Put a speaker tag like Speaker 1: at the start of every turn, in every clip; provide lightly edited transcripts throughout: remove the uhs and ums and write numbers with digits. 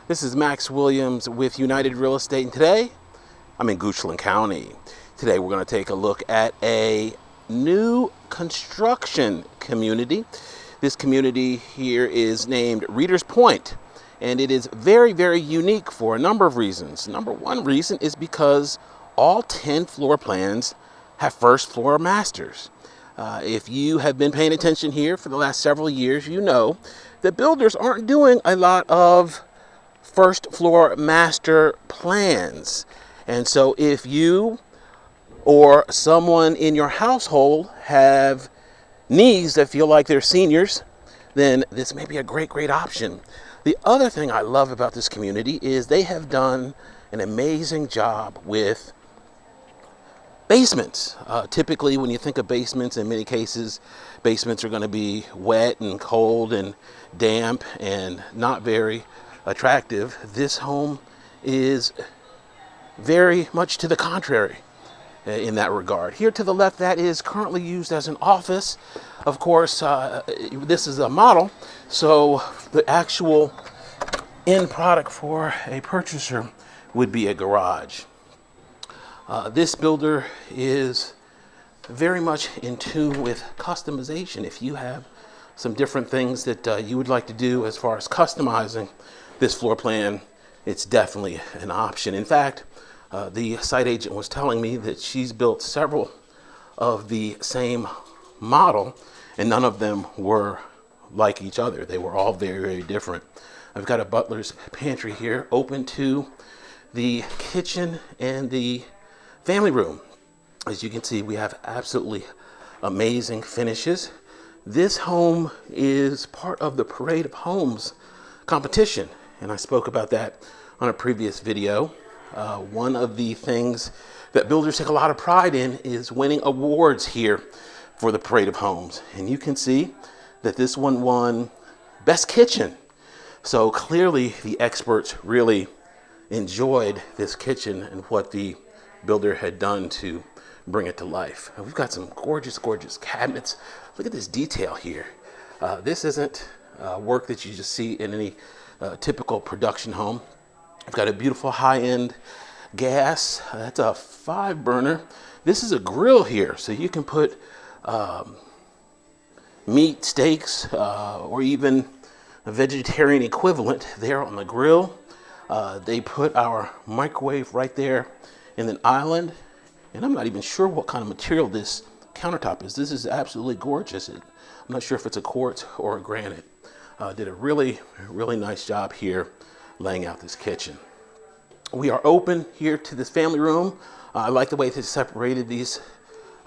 Speaker 1: This is Max Williams with United Real Estate, and today I'm in Goochland County. Today we're going to take a look at a new construction community. This community here is named Readers Point, and it is very, very unique for a number of reasons. Number one reason is because all 10 floor plans have first floor masters. If you have been paying attention here for the last several years, you know that builders aren't doing a lot of first floor master plans. And so if you or someone in your household have needs that feel like they're seniors, then this may be a great option. The other thing I love about this community is they have done an amazing job with basements. Typically, when you think of basements, in many cases, basements are going to be wet and cold and damp and not very attractive. This home is very much to the contrary in that regard. Here to the left, that is currently used as an office. Of course, this is a model, so the actual end product for a purchaser would be a garage. This builder is very much in tune with customization. If you have some different things that you would like to do as far as customizing this floor plan, it's definitely an option. In fact, the site agent was telling me that she's built several of the same model, and none of them were like each other. They were all very different. I've got a butler's pantry here open to the kitchen and the family room. As you can see, we have absolutely amazing finishes. This home is part of the Parade of Homes competition, and I spoke about that on a previous video. One of the things that builders take a lot of pride in is winning awards here for the Parade of Homes. And you can see that this one won Best Kitchen. So clearly the experts really enjoyed this kitchen and what the builder had done to bring it to life. And we've got some gorgeous cabinets. Look at this detail here. This isn't work that you just see in any typical production home. I've got a beautiful high-end gas. That's a 5-burner. This is a grill here, so you can put meat, steaks, or even a vegetarian equivalent there on the grill. They put our microwave right there in an island, and I'm not even sure what kind of material this countertop is. This is absolutely gorgeous. I'm not sure if it's a quartz or a granite. Did a really nice job here laying out this kitchen. We are open here to this family room. I like the way they separated these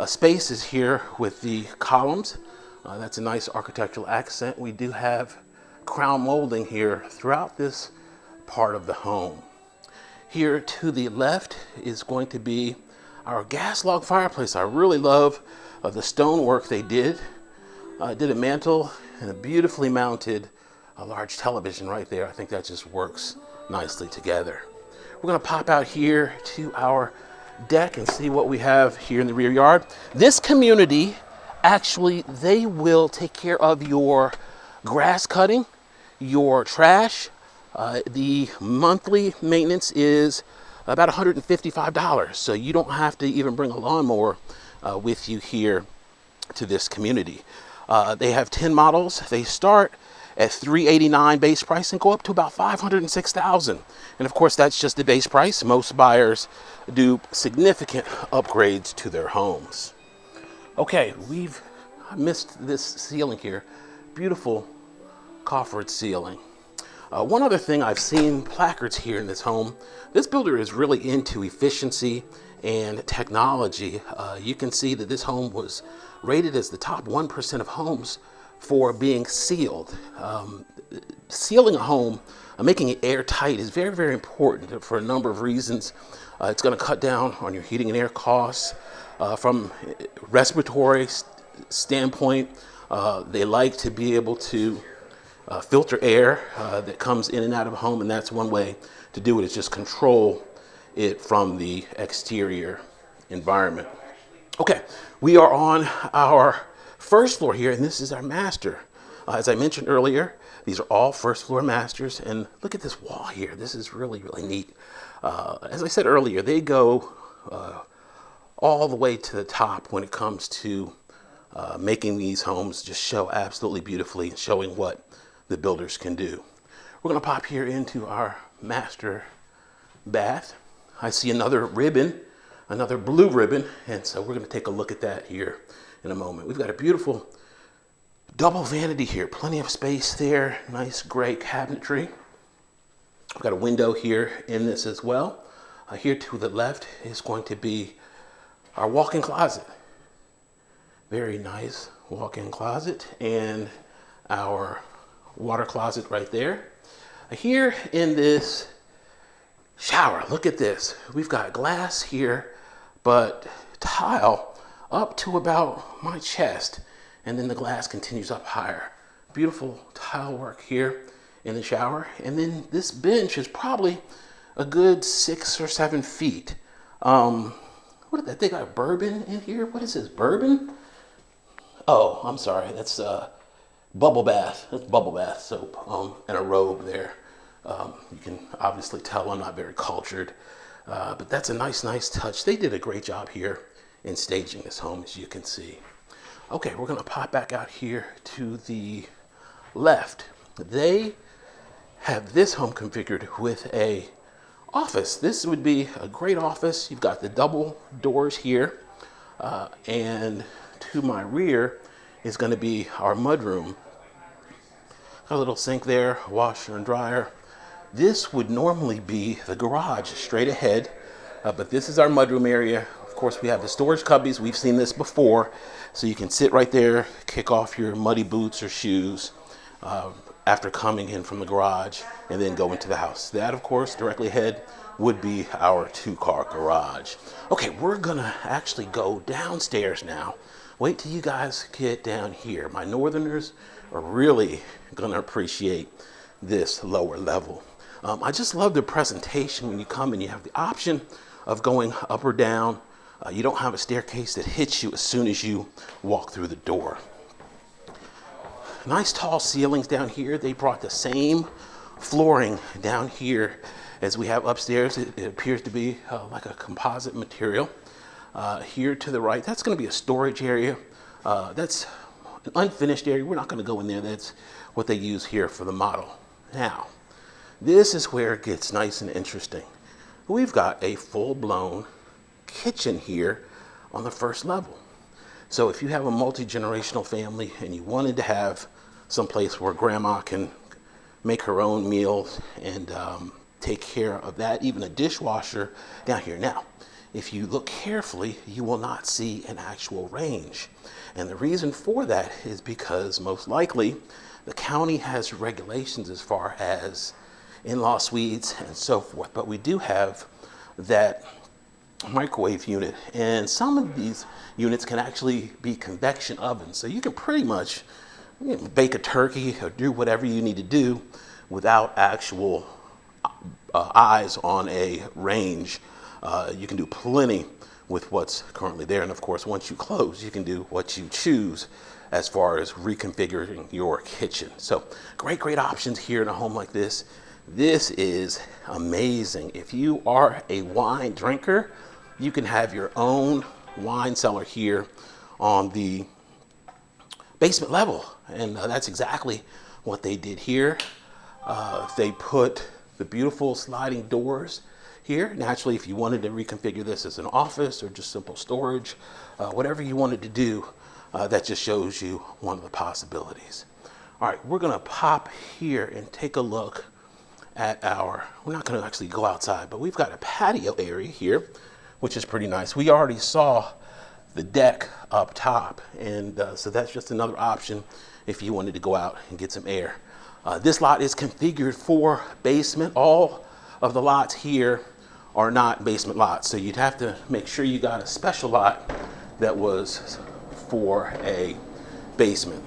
Speaker 1: spaces here with the columns. That's a nice architectural accent. We do have crown molding here throughout this part of the home. Here to the left is going to be our gas log fireplace. I really love the stonework they did. Did a mantle and a beautifully mounted large television right there. I think that just works nicely together. We're going to pop out here to our deck and see what we have here in the rear yard. This community, actually, they will take care of your grass cutting, your trash. The monthly maintenance is about $155, so you don't have to even bring a lawnmower with you here to this community. They have 10 models. They start at $389 base price and go up to about $506,000. And of course, that's just the base price. Most buyers do significant upgrades to their homes. Okay, I missed this ceiling here. Beautiful coffered ceiling. One other thing, I've seen placards here in this home. This builder is really into efficiency and technology. You can see that this home was rated as the top 1% of homes for being sealed. Sealing a home, making it airtight is very important for a number of reasons. It's going to cut down on your heating and air costs. From respiratory standpoint, they like to be able to filter air that comes in and out of a home, and that's one way to do it, is just control it from the exterior environment. Okay, we are on our first floor here, and this is our master. As I mentioned earlier, These are all first floor masters, and look at this wall here. This is really, really neat. As I said earlier, they go all the way to the top when it comes to making these homes just show absolutely beautifully, showing what the builders can do. We're going to pop here into our master bath. I see another ribbon, another blue ribbon, and so we're going to take a look at that here in a moment. We've got a beautiful double vanity here, plenty of space there, nice gray cabinetry. We've got a window here in this as well. Here to the left is going to be our walk-in closet. Very nice walk-in closet, and our water closet right there. Here in this shower, look at this. We've got glass here, but tile up to about my chest, and then the glass continues up higher. Beautiful tile work here in the shower, and then this bench is probably a good 6 or 7 feet. What is that? They got bourbon in here. What is this? Bourbon? Oh, I'm sorry. That's bubble bath. That's bubble bath soap and a robe there. You can obviously tell I'm not very cultured, but that's a nice touch. They did a great job here in staging this home, as you can see. Okay, we're going to pop back out here to the left. They have this home configured with a office. This would be a great office. You've got the double doors here, and to my rear is going to be our mudroom. Got a little sink there, washer and dryer. This would normally be the garage straight ahead, but this is our mudroom area. Of course, we have the storage cubbies. We've seen this before, so you can sit right there, kick off your muddy boots or shoes after coming in from the garage, and then go into the house. That, of course, directly ahead would be our 2-car garage. Okay, we're gonna actually go downstairs now. Wait till you guys get down here. My northerners are really gonna appreciate this lower level. I just love the presentation when you come and you have the option of going up or down. You don't have a staircase that hits you as soon as you walk through the door. Nice tall ceilings down here. They brought the same flooring down here as we have upstairs. It appears to be like a composite material. Here to the right, that's going to be a storage area. That's an unfinished area. We're not going to go in there. That's what they use here for the model. Now, this is where it gets nice and interesting. We've got a full-blown kitchen here on the first level. So if you have a multi-generational family and you wanted to have some place where grandma can make her own meals and take care of that, even a dishwasher down here. Now, if you look carefully, you will not see an actual range. And the reason for that is because most likely the county has regulations as far as in-law suites and so forth. But we do have that microwave unit, and some of these units can actually be convection ovens. So you can pretty much bake a turkey or do whatever you need to do without actual eyes on a range. You can do plenty with what's currently there. And of course, once you close, you can do what you choose as far as reconfiguring your kitchen. So great options here in a home like this. This is amazing. If you are a wine drinker, you can have your own wine cellar here on the basement level. And that's exactly what they did here. They put the beautiful sliding doors here. Naturally, if you wanted to reconfigure this as an office or just simple storage, whatever you wanted to do, that just shows you one of the possibilities. All right, we're gonna pop here and take a look at we're not gonna actually go outside, but we've got a patio area here, which is pretty nice. We already saw the deck up top, and so that's just another option if you wanted to go out and get some air. This lot is configured for basement. All of the lots here are not basement lots, so you'd have to make sure you got a special lot that was for a basement.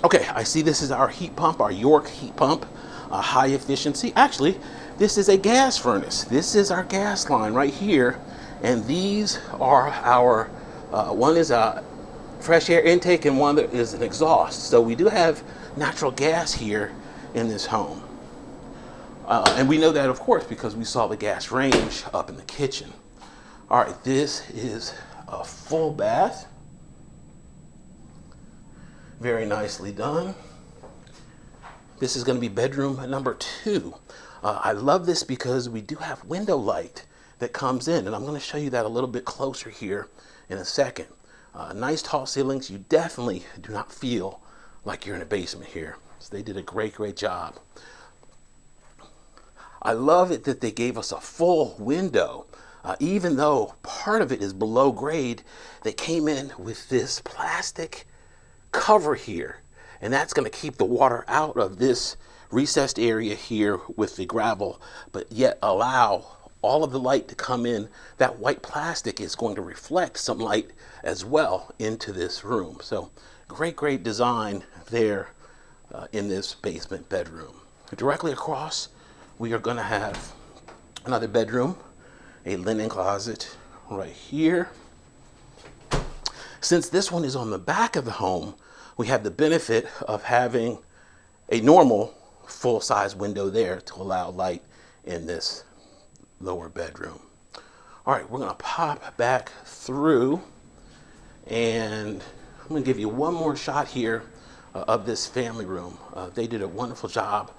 Speaker 1: Okay, I see this is our heat pump, our York heat pump, high efficiency. Actually, this is a gas furnace. This is our gas line right here, and these are our, one is a fresh air intake and one that is an exhaust. So we do have natural gas here in this home. And we know that, of course, because we saw the gas range up in the kitchen. All right, this is a full bath. Very nicely done. This is going to be bedroom number 2. I love this because we do have window light that comes in, and I'm going to show you that a little bit closer here in a second. Nice tall ceilings. You definitely do not feel like you're in a basement here. So they did a great job. I love it that they gave us a full window. Even though part of it is below grade, they came in with this plastic cover here, and that's going to keep the water out of this recessed area here with the gravel, but yet allow all of the light to come in. That white plastic is going to reflect some light as well into this room. So great design there in this basement bedroom. Directly across, we are going to have another bedroom, a linen closet right here. Since this one is on the back of the home, we have the benefit of having a normal full-size window there to allow light in this lower bedroom. All right, we're going to pop back through, and I'm going to give you one more shot here of this family room. They did a wonderful job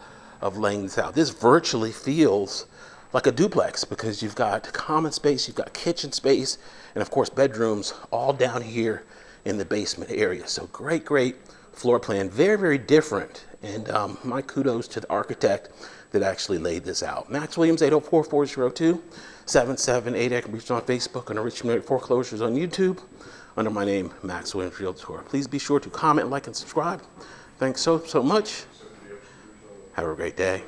Speaker 1: of laying this out. This virtually feels like a duplex because you've got common space, you've got kitchen space, and of course bedrooms all down here in the basement area. So great floor plan, very different. And my kudos to the architect that actually laid this out. Max Williams, 804-402-7788. I can reach on Facebook and Original Foreclosures on YouTube under my name, Max Williams Realtor. Please be sure to comment, like, and subscribe. Thanks so much. Have a great day.